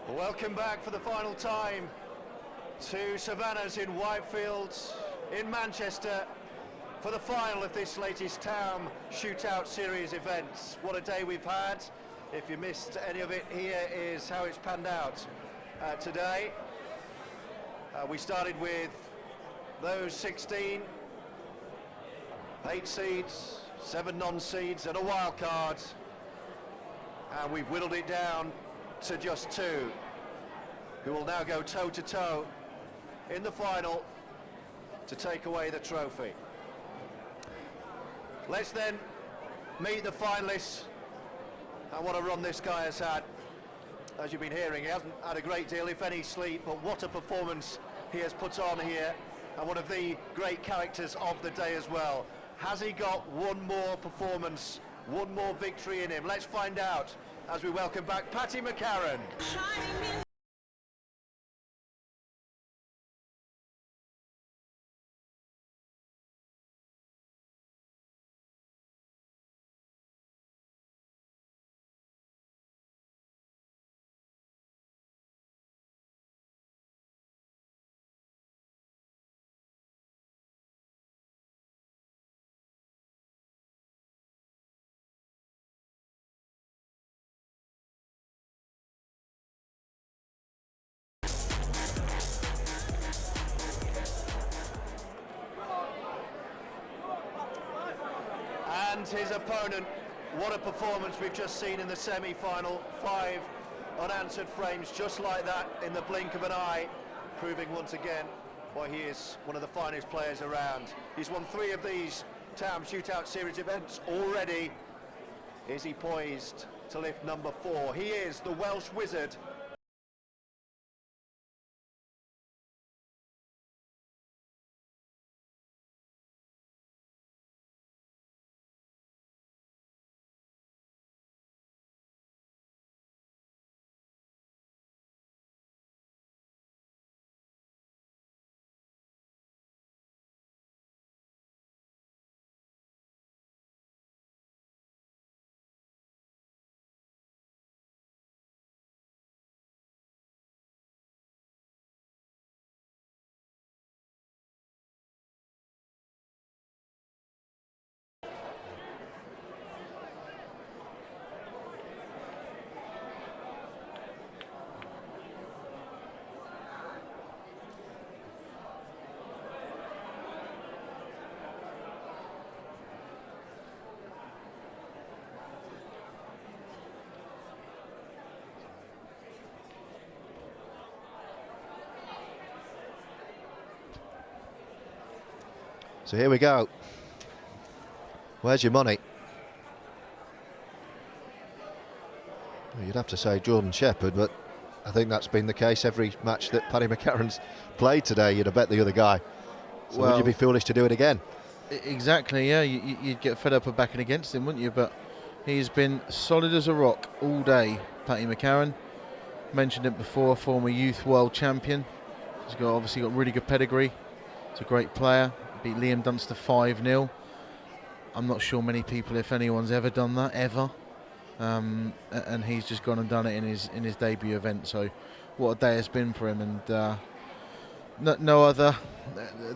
Welcome back for the final time to Savannas in Whitefield in Manchester for the final of this latest Taom Shootout series event. What a day we've had. If you missed any of it, here is how it's panned out today. We started with those 16, 8 seeds, 7 non-seeds and a wild card, and we've whittled it down to just 2, who will now go toe-to-toe in the final to take away the trophy. Let's then meet the finalists, and what a run this guy has had. As you've been hearing, he hasn't had a great deal, if any, sleep, but what a performance he has put on here, and one of the great characters of the day as well. Has he got one more performance, one more victory in him? Let's find out as we welcome back Paddy McCarron. And his opponent, what a performance we've just seen in the semi-final. 5 unanswered frames just like that in the blink of an eye, proving once again why he is one of the finest players around. He's won 3 of these Taom Shootout series events already. Is he poised to lift number 4? He is the Welsh wizard. So here we go. Where's your money? Well, you'd have to say Jordan Shepard, but I think that's been the case every match that Paddy McCarron's played today. You'd have bet the other guy. So well, would you be foolish to do it again? Exactly, yeah. You'd get fed up of backing against him, wouldn't you? But he's been solid as a rock all day, Paddy McCarron. Mentioned it before, former youth world champion. He's obviously got really good pedigree. He's a great player. Beat Liam Dunster 5-0. I'm not sure many people, if anyone's ever done that, ever. And he's just gone and done it in his debut event. So what a day it's been for him. And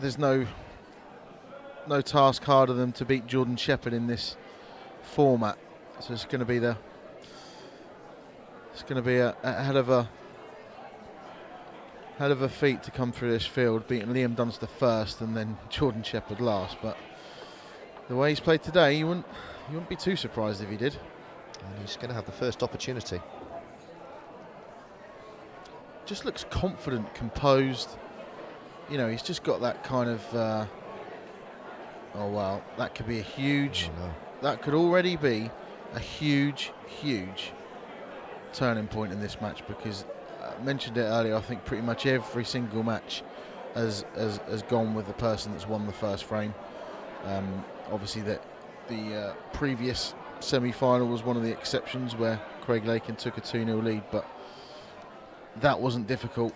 there's no task harder than to beat Jordan Shepard in this format. So it's going to be a hell of a feat to come through this field, beating Liam Dunster first and then Jordan Shepard last. But the way he's played today, you wouldn't be too surprised if he did. And he's going to have the first opportunity. Just looks confident, composed. You know, he's just got that kind of. Oh wow, that could be a huge. Oh, no. That could already be a huge turning point in this match, because I mentioned it earlier, I think pretty much every single match has gone with the person that's won the first frame. Obviously the previous semi-final was one of the exceptions where Craig Lakin took a 2-0 lead, but that wasn't difficult.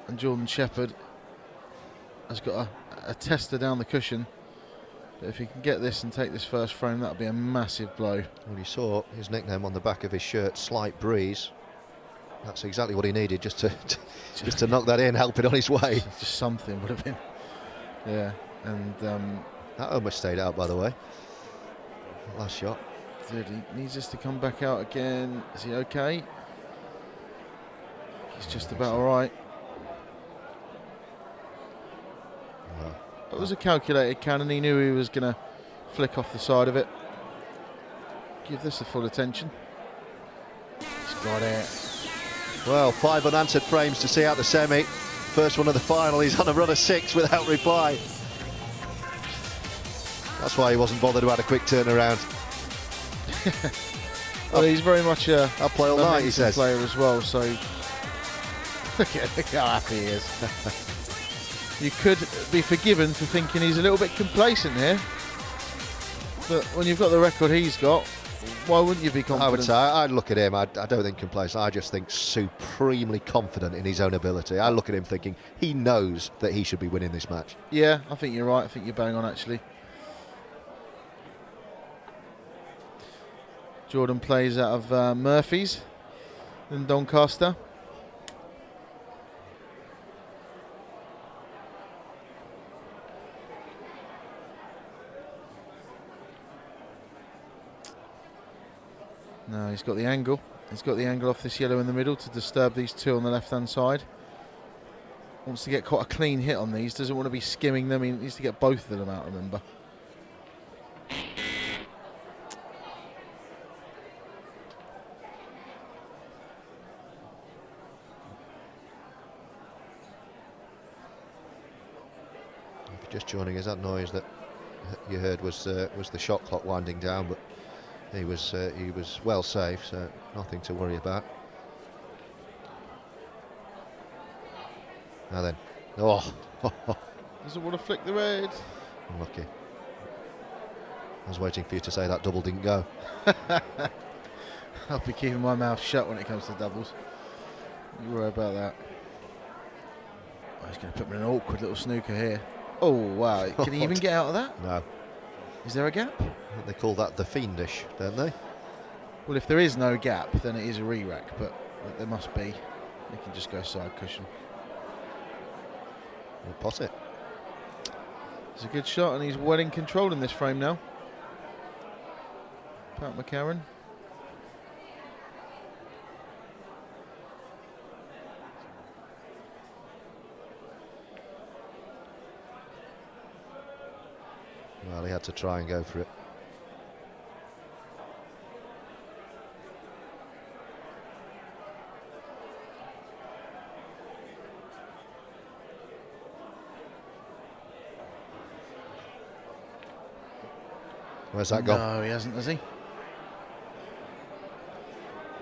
And Jordan Shepard has got a tester down the cushion. But if he can get this and take this first frame, that would be a massive blow. Well, you saw his nickname on the back of his shirt, Slight Breeze. That's exactly what he needed, just to knock that in, help it on his way. Just something would have been. Yeah, and that almost stayed out, by the way. Last shot. Dude, he needs us to come back out again. Is he okay? He's just about all right. It was a calculated cannon. He knew he was going to flick off the side of it. Give this a full attention. He's got it. Well, 5 unanswered frames to see out the semi. First one of the final. He's on a run of 6 without reply. That's why he wasn't bothered about a quick turnaround. Well, he's very much a I'll play all night, he says. Player as well. So look how happy he is. You could be forgiven for thinking he's a little bit complacent here, but when you've got the record he's got, why wouldn't you be confident? I would say, I'd look at him, I don't think complacent, I just think supremely confident in his own ability. I look at him thinking he knows that he should be winning this match. Yeah, I think you're right. I think you're bang on, actually. Jordan plays out of Murphy's in Doncaster. No, he's got the angle. He's got the angle off this yellow in the middle to disturb these two on the left-hand side. Wants to get quite a clean hit on these. Doesn't want to be skimming them. He needs to get both of them out, remember. If you're just joining us, that noise that you heard was the shot clock winding down, but he was well safe, so nothing to worry about. Now then, oh, Doesn't want to flick the red. Unlucky. I was waiting for you to say that double didn't go. I'll be keeping my mouth shut when it comes to doubles. You worry about that. Oh, he's going to put me in an awkward little snooker here. Oh wow! Can he even get out of that? No. Is there a gap? They call that the fiendish, don't they? Well, if there is no gap, then it is a re-rack, but there must be. They can just go side cushion. We'll pot it. It's a good shot, and he's well in control in this frame now. Pat McCarron. Well, he had to try and go for it. Where's that gone? No, he hasn't, has he?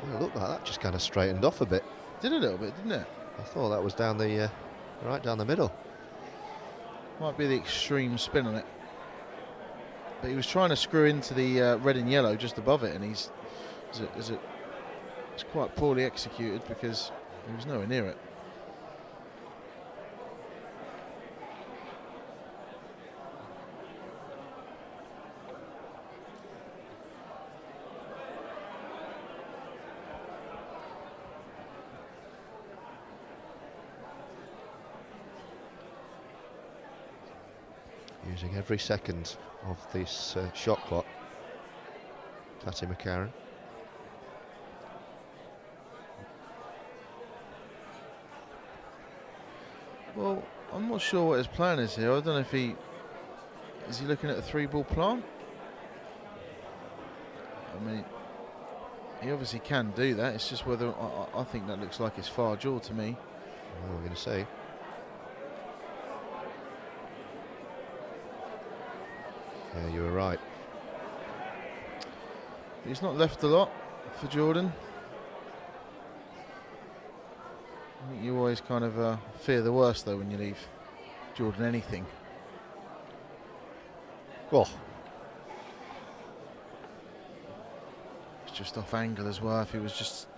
Well, it looked like that just kind of straightened off a bit. Did a little bit, didn't it? I thought that was down the right down the middle. Might be the extreme spin on it. But he was trying to screw into the red and yellow just above it, and it's quite poorly executed because he was nowhere near it. Using every second of this shot clock. Taom McCarron. Well, I'm not sure what his plan is here. I don't know if is he looking at a 3-ball plant? I mean, he obviously can do that. It's just whether I think that looks like it's far jaw to me. What are we going to see? Yeah, you were right. He's not left a lot for Jordan. I think you always kind of fear the worst though when you leave Jordan anything. Oh. It's just off angle as well. If he was just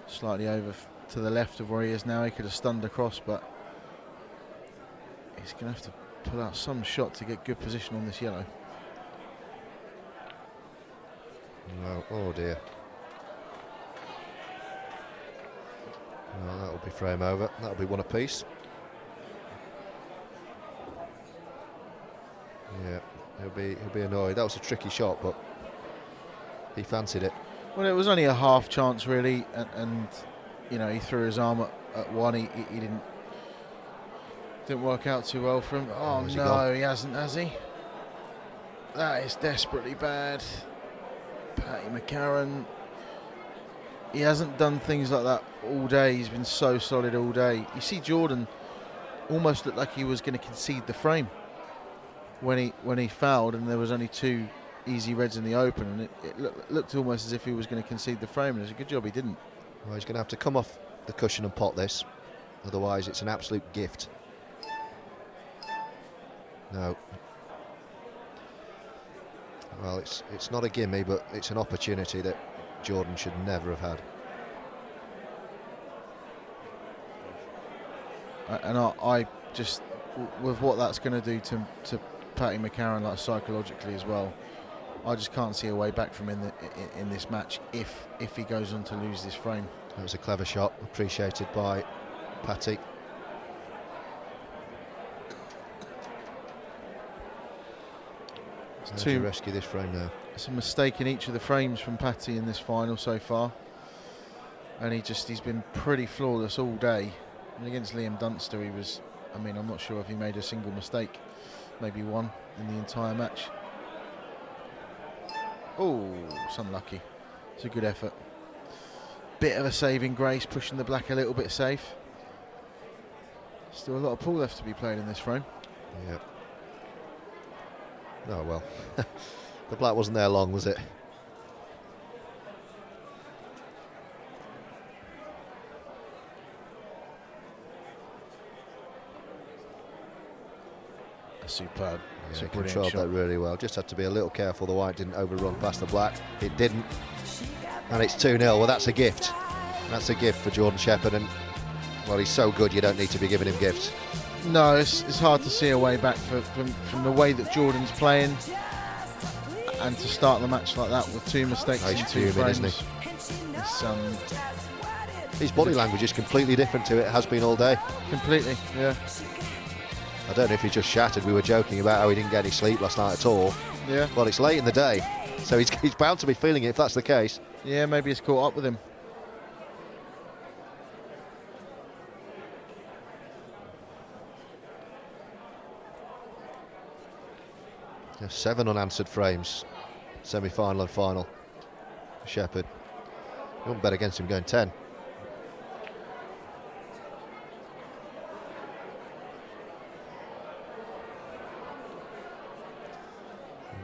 slightly over to the left of where he is now, he could have stunned across, but he's going to have to pull out some shot to get good position on this yellow. No, oh dear. Well, that'll be frame over. That'll be one apiece. Yeah, he'll be annoyed. That was a tricky shot, but he fancied it. Well, it was only a half chance really, and you know, he threw his arm at one. He didn't work out too well for him. Oh no, he hasn't, has he? That is desperately bad. Paddy McCarron. He hasn't done things like that all day. He's been so solid all day. You see Jordan almost looked like he was going to concede the frame when he fouled, and there was only 2 easy reds in the open, and it looked almost as if he was going to concede the frame, and it's a good job he didn't. Well, he's going to have to come off the cushion and pot this, otherwise it's an absolute gift. No. Well, it's not a gimme, but it's an opportunity that Jordan should never have had. And I just, with what that's going to do to Paddy McCarron, like psychologically as well, I just can't see a way back from him in this match if he goes on to lose this frame. That was a clever shot, appreciated by Paddy. To rescue this frame now. It's a mistake in each of the frames from Paddy in this final so far, and he's been pretty flawless all day. And against Liam Dunster, he was, I mean, I'm not sure if he made a single mistake, maybe one in the entire match. Oh, it's unlucky. It's a good effort. Bit of a saving grace, pushing the black a little bit safe. Still a lot of pool left to be played in this frame. Yeah. Oh well, the black wasn't there long, was it? Superb. Yeah, he controlled that really well. Just had to be a little careful the white didn't overrun past the black. It didn't, and it's 2-0. Well, that's a gift. That's a gift for Jordan Shepard, and well, he's so good you don't need to be giving him gifts. No, it's hard to see a way back from the way that Jordan's playing, and to start the match like that with 2 mistakes in 2 frames. Isn't he? His body language is completely different to it has been all day. Completely, yeah. I don't know if he's just shattered. We were joking about how he didn't get any sleep last night at all. Yeah. Well, it's late in the day, so he's bound to be feeling it if that's the case. Yeah, maybe it's caught up with him. Yeah, 7 unanswered frames, semi-final and final. Shepard. You wouldn't bet against him going 10.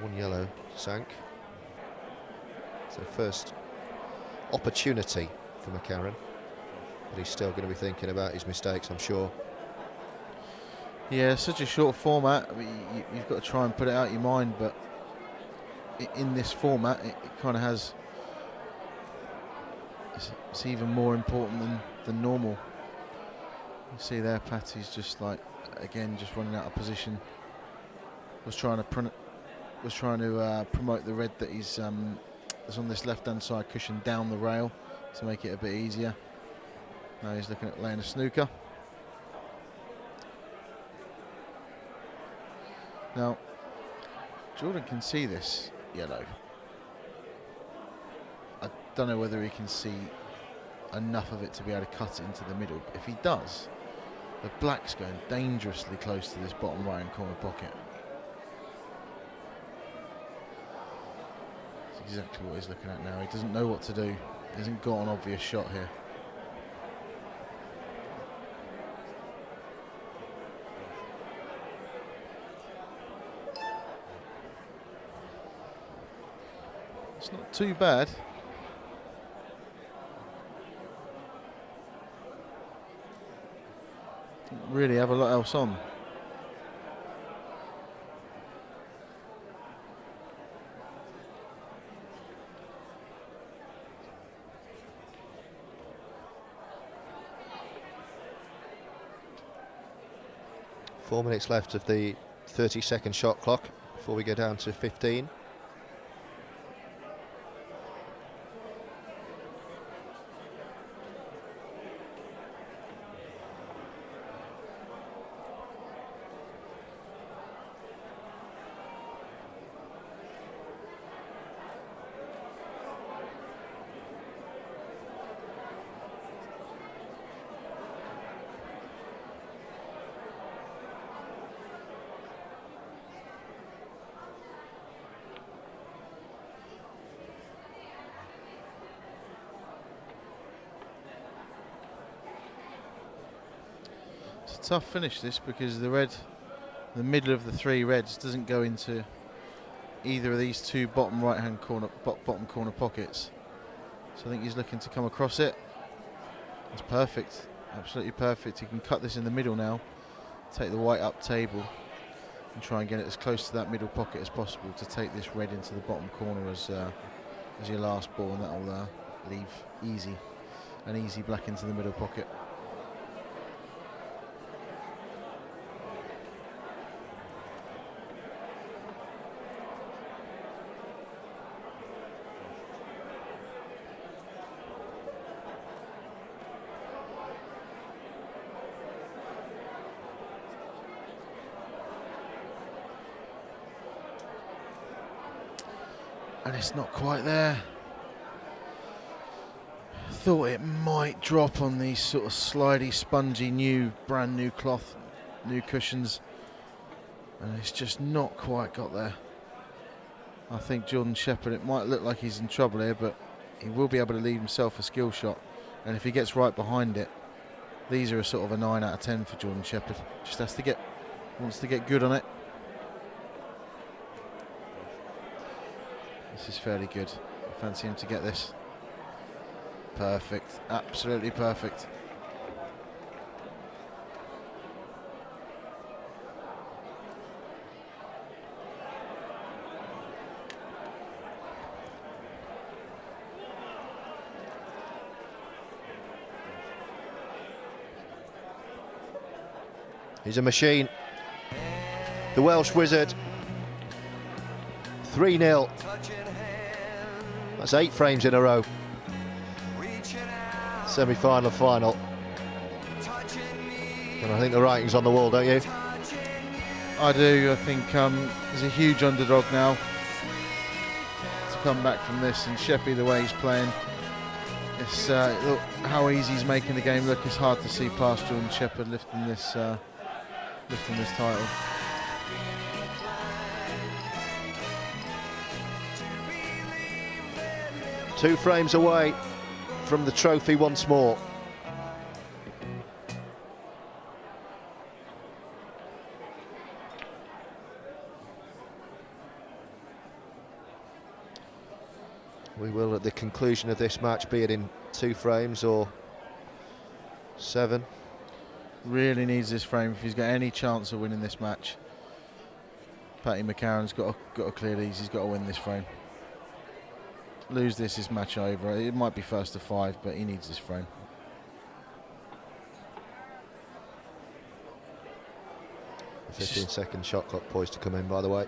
One yellow sank. So first opportunity for McCarron, but he's still going to be thinking about his mistakes, I'm sure. Yeah, such a short format. I mean, you've got to try and put it out of your mind, but in this format, it kind of has. It's even more important than normal. You see there, Paddy's just like, again, just running out of position. Was trying to promote the red that he's that's on this left-hand side cushion down the rail to make it a bit easier. Now he's looking at laying a snooker. Now, Jordan can see this yellow. I don't know whether he can see enough of it to be able to cut it into the middle. If he does, the black's going dangerously close to this bottom right-hand corner pocket. That's exactly what he's looking at now. He doesn't know what to do. He hasn't got an obvious shot here. It's not too bad. Didn't really have a lot else on. Four minutes left of the 30-second shot clock before we go down to 15. tough finish this, because the middle of the 3 reds doesn't go into either of these 2 bottom right-hand corner, bottom corner pockets. So I think he's looking to come across it. It's perfect, absolutely perfect. He can cut this in the middle now, take the white up table, and try and get it as close to that middle pocket as possible to take this red into the bottom corner as your last ball, and that'll leave an easy black into the middle pocket. And it's not quite there. Thought it might drop on these sort of slidey, spongy, brand new cloth, new cushions, and it's just not quite got there. I think Jordan Shepard, it might look like he's in trouble here, but he will be able to leave himself a skill shot, and if he gets right behind it, these are a sort of a 9 out of 10 for Jordan Shepard. Just wants to get good on it. This is fairly good. I fancy him to get this. Perfect, absolutely perfect. He's a machine. The Welsh Wizard. 3-0. That's 8 frames in a row. Semi-final, final. And I think the writing's on the wall, don't you? I do. I think he's a huge underdog now to come back from this, and Sheppy, the way he's playing, it's look how easy he's making the game look. It's hard to see past Jordan Shepard lifting this title. Two frames away from the trophy once more. We will, at the conclusion of this match, be it in 2 frames or 7. Really needs this frame if he's got any chance of winning this match. Paddy McCarron's got to clear these. He's got to win this frame. Lose this is match over. It might be first to 5, but he needs this frame. A 15-second shot clock poised to come in, by the way.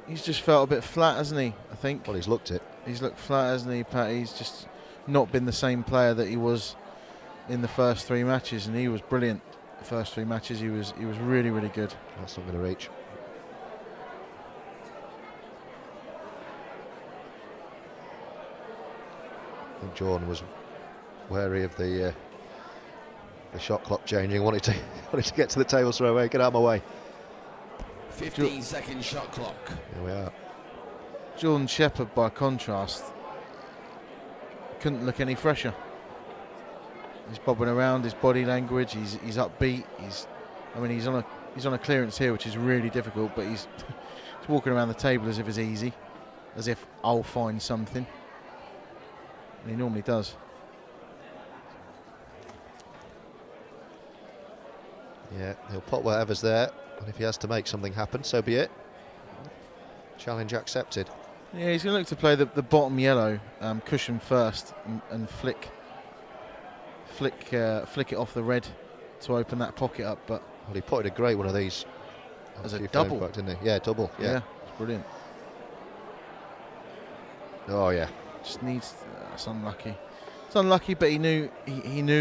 He's just felt a bit flat, hasn't he? I think. Well, he's looked it. He's looked flat, hasn't he, Pat? He's just not been the same player that he was in the first 3 matches, and he was brilliant. The first 3 matches, he was really, really good. That's not going to reach. I think Jordan was wary of the shot clock changing. Wanted to get to the table straight away. Get out of my way. 15-second shot clock. Here we are. Jordan Shepard, by contrast, couldn't look any fresher. He's bobbing around, his body language, he's upbeat. He's on a clearance here, which is really difficult, but he's walking around the table as if it's easy, as if I'll find something. And he normally does. Yeah, he'll put whatever's there, and if he has to make something happen, so be it. Challenge accepted. Yeah, he's going to look to play the bottom yellow cushion first and flick it off the red to open that pocket up. But well, he potted a great one of these as a double, back, didn't he? Yeah, double. Yeah, it's brilliant. Oh yeah. Just needs. It's unlucky. It's unlucky, but he knew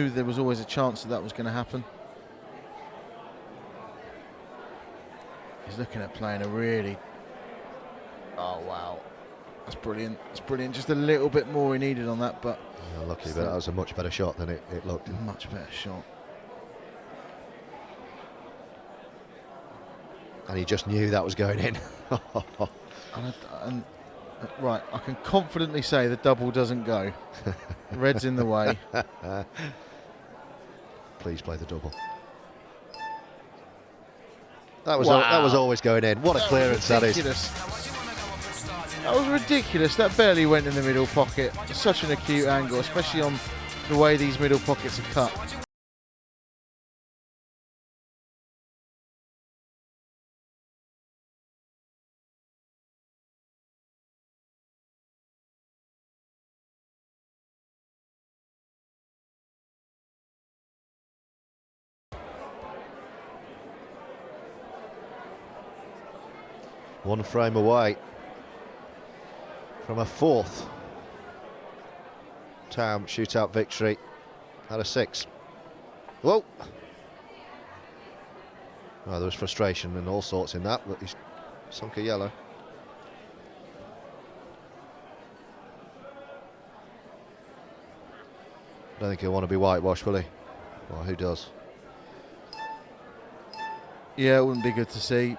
there was always a chance that was going to happen. He's looking at playing a really. Oh wow, that's brilliant. It's brilliant. Just a little bit more he needed on that, but. Unlucky, but that was a much better shot than it looked. Much better shot. And he just knew that was going in. and right, I can confidently say the double doesn't go. Red's in the way. Please play the double. That was Wow. that was always going in. What a clearance that is. That was ridiculous. That barely went in the middle pocket. Such an acute angle, especially on the way these middle pockets are cut. One frame away from a fourth Taom shootout victory out of 6. Whoa! Well, there was frustration and all sorts in that, but he's sunk a yellow. I don't think he'll want to be whitewashed, will he? Well, who does? Yeah, it wouldn't be good to see.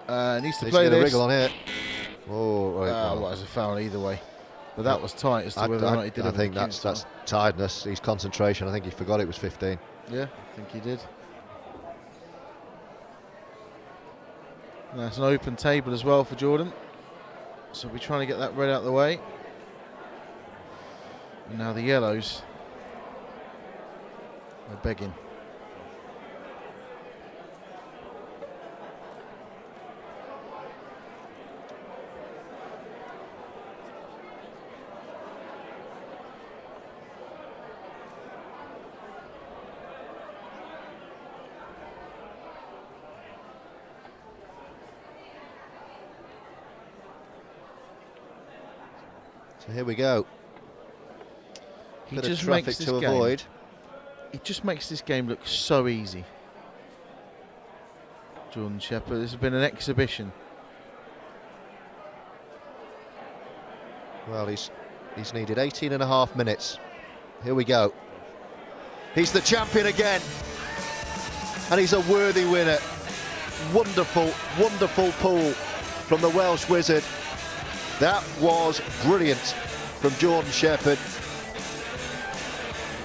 Needs to He's play gonna this. wriggle on here. Oh, right. Well, it's a foul either way. But that was tight as to whether or not he did. I think that's tiredness. His concentration. I think he forgot it was 15. Yeah, I think he did. That's an open table as well for Jordan. So we're trying to get that red out of the way. And now the yellows are begging. So here we go. He Bit of just traffic makes this to game. avoid. It just makes this game look so easy. Jordan Shepard, this has been an exhibition. Well, he's needed 18.5 minutes. Here we go. He's the champion again. And he's a worthy winner. Wonderful, wonderful pool from the Welsh Wizard. That was brilliant from Jordan Shepard.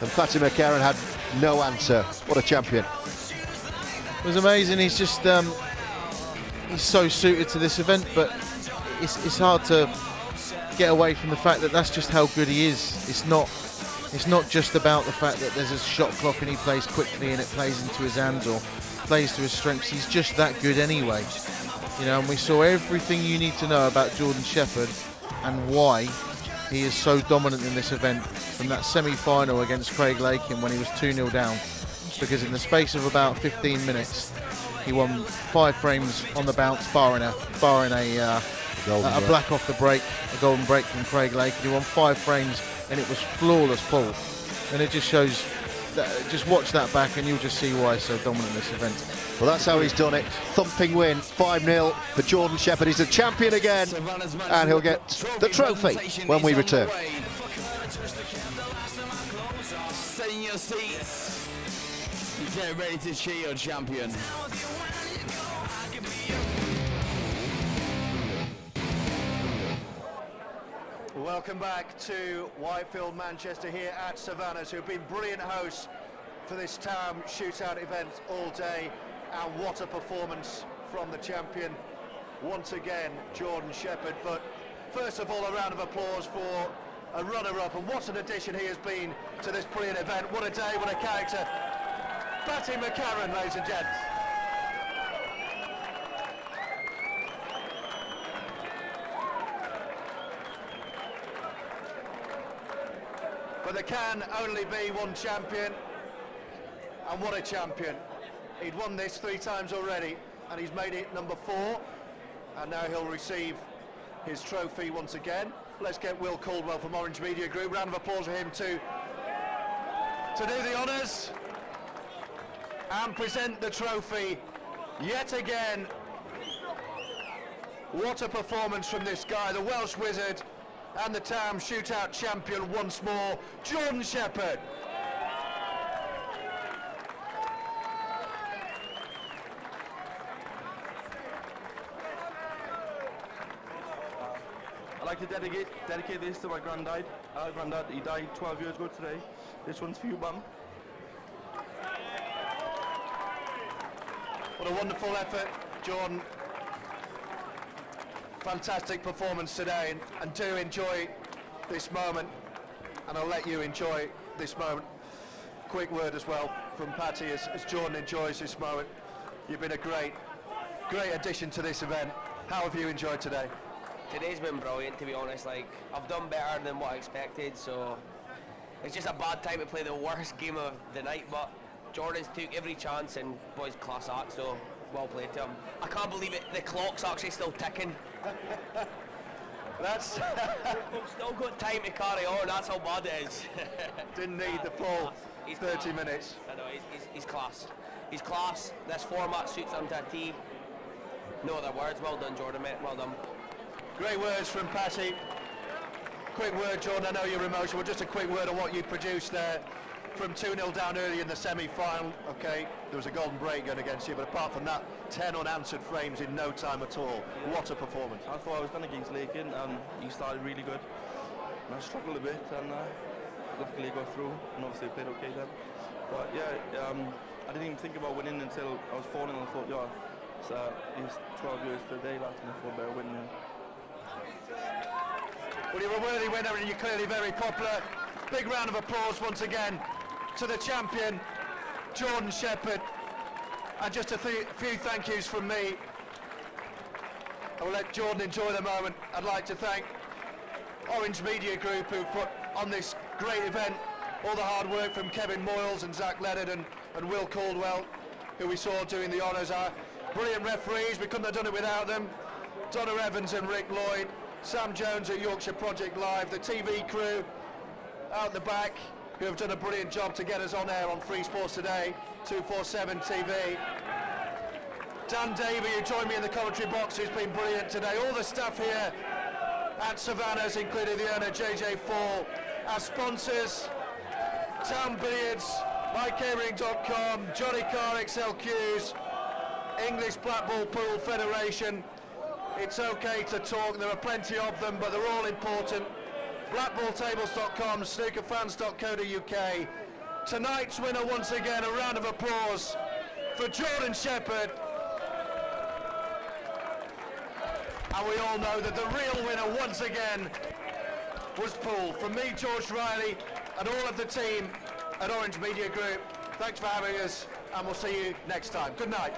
And Fatty McCarron had no answer. What a champion. It was amazing. He's just he's so suited to this event, but it's hard to get away from the fact that that's just how good he is. It's not just about the fact that there's a shot clock and he plays quickly and it plays into his hands or plays to his strengths. He's just that good anyway. You know, and we saw everything you need to know about Jordan Shepard and why he is so dominant in this event, from that semi-final against Craig Lakin when he was 2-0 down, because in the space of about 15 minutes he won 5 frames on the bounce, barring a black off the break, a golden break from Craig Lakin. He won 5 frames and it was flawless pull, and it just shows that, just watch that back and you'll just see why he's so dominant in this event. Well, that's how he's done it. Thumping win, 5-0 for Jordan Shepard. He's a champion again, and he'll get the trophy when we return. Sit in your seats. Get ready to cheer your champion. Welcome back to Whitefield, Manchester, here at Savannas, who've been brilliant hosts for this Taom shootout event all day. And what a performance from the champion once again, Jordan Shepard. But first of all, a round of applause for a runner-up, and what an addition he has been to this brilliant event. What a day, what a character. Fatty McCarron, ladies and gents. But there can only be one champion, and what a champion. He'd won this 3 times already, and he's made it number 4, and now he'll receive his trophy once again. Let's get Will Caldwell from Orange Media Group. Round of applause for him to do the honours and present the trophy yet again. What a performance from this guy, the Welsh Wizard and the Taom shootout champion once more, Jordan Shepard. I'd like to dedicate this to my granddad. Granddad, he died 12 years ago today. This one's for you, Mum. What a wonderful effort, Jordan. Fantastic performance today, and do enjoy this moment, and I'll let you enjoy this moment. Quick word as well from Patty as Jordan enjoys this moment. You've been a great addition to this event. How have you enjoyed today? Today's been brilliant, to be honest. Like, I've done better than what I expected, so it's just a bad time to play the worst game of the night, but Jordan's took every chance and boys class act, so well played to him. I can't believe it, the clock's actually still ticking. That's We've still got time to carry on, that's how bad it is. didn't need the full He's 30 class. minutes. I know, he's class. He's class, this format suits him to a T. No other words, well done Jordan, mate, well done. Great words from Patty. Quick word, Jordan, I know you're emotional, just a quick word on what you produced there from 2-0 down early in the semi-final. Okay, there was a golden break going against you, but apart from that, 10 unanswered frames in no time at all. What a performance. I thought I was done against Lakin, and he started really good. And I struggled a bit, and luckily got through, and obviously played okay then. But yeah, I didn't even think about winning until I was falling, and I thought, yeah, it's 12 years today, last and I thought better win, yeah. Well, you're a worthy winner and you're clearly very popular. Big round of applause once again to the champion, Jordan Shepard. And just a few thank yous from me. I will let Jordan enjoy the moment. I'd like to thank Orange Media Group, who put on this great event all the hard work from Kevin Moyles and Zach Leonard and Will Caldwell, who we saw doing the honours. Our brilliant referees, we couldn't have done it without them. Donna Evans and Rick Lloyd, Sam Jones at Yorkshire Project Live, the TV crew out the back, who have done a brilliant job to get us on air on Free Sports Today, 247 TV. Dan Davey, who joined me in the commentary box, who's been brilliant today. All the staff here at Savannas, including the owner JJ Fall. Our sponsors, Town Billiards, MyCatering.com, Johnny Carr XLQs, English Blackball Pool Federation. It's okay to talk, there are plenty of them, but they're all important. BlackballTables.com, snookerfans.co.uk. Tonight's winner, once again, a round of applause for Jordan Shepard. And we all know that the real winner, once again, was Pool. From me, George Riley, and all of the team at Orange Media Group, thanks for having us, and we'll see you next time. Good night.